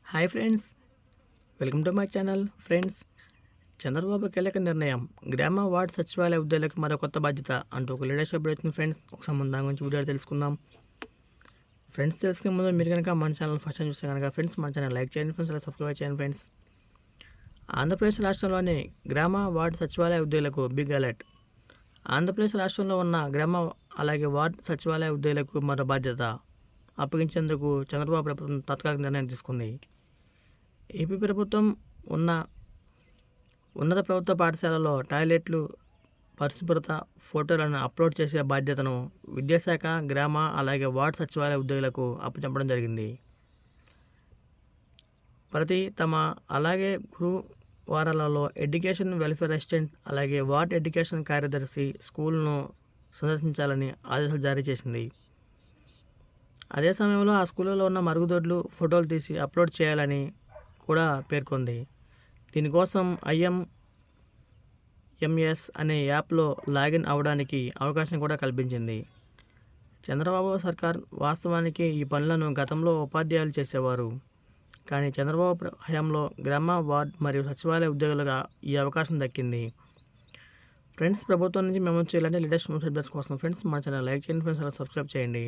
Hi friends, welcome to my channel. Friends, Chandrababu కీలక నిర్ణయం, గ్రామ వార్డ్ సచివాలయ ఉద్యోగులకు మరో కొత్త బాధ్యత అంటూ ఒక లీడర్షిప్ అప్డేట్ వచ్చింది. ఫ్రెండ్స్, ఒకసారి ముందు దాని గురించి వీడియో తెలుసుకుందాం. ఫ్రెండ్స్, తెలుసుకునే ముందు మీరు కనుక మన ఛానల్ ఫస్ట్ టైం చూస్తే కనుక ఫ్రెండ్స్ మన ఛానల్ లైక్ చేయండి ఫ్రెండ్స్, అలా సబ్స్క్రైబ్ చేయండి. ఫ్రెండ్స్, ఆంధ్రప్రదేశ్ రాష్ట్రంలోని గ్రామ వార్డ్ సచివాలయ ఉద్యోగులకు బిగ్ అలర్ట్. ఆంధ్రప్రదేశ్ రాష్ట్రంలో ఉన్న గ్రామ అలాగే వార్డ్ సచివాలయ ఉద్యోగులకు మరో బాధ్యత అప్పగించేందుకు చంద్రబాబు ప్రభుత్వం తాత్కాలిక నిర్ణయం తీసుకుంది. ఏపీ ప్రభుత్వం ఉన్నత ప్రభుత్వ పాఠశాలలో టాయిలెట్లు పరిశుభ్రత ఫోటోలను అప్లోడ్ చేసే బాధ్యతను విద్యాశాఖ, గ్రామ అలాగే వార్డ్ సచివాలయ ఉద్యోగులకు అప్పచెప్పడం జరిగింది. ప్రతి అలాగే గురువారాలలో ఎడ్యుకేషన్ వెల్ఫేర్ అసిస్టెంట్ అలాగే వార్డ్ ఎడ్యుకేషన్ కార్యదర్శి స్కూల్ను సందర్శించాలని ఆదేశాలు జారీ చేసింది. అదే సమయంలో ఆ స్కూళ్ళలో ఉన్న మరుగుదొడ్లు ఫోటోలు తీసి అప్లోడ్ చేయాలని కూడా పేర్కొంది. దీనికోసం IMMS అనే యాప్లో లాగిన్ అవ్వడానికి అవకాశం కూడా కల్పించింది. చంద్రబాబు సర్కార్ వాస్తవానికి ఈ పనులను గతంలో ఉపాధ్యాయులు చేసేవారు. కానీ చంద్రబాబు హయాంలో గ్రామ, వార్డ్ మరియు సచివాలయ ఉద్యోగులుగా ఈ అవకాశం దక్కింది. ఫ్రెండ్స్, ప్రభుత్వం నుంచి మేము చేయాలంటే లేటెస్ట్ న్యూస్ అప్డేట్స్ కోసం ఫ్రెండ్స్ మన ఛానల్ లైక్ చేయండి ఫ్రెండ్స్, అలా సబ్స్క్రైబ్ చేయండి.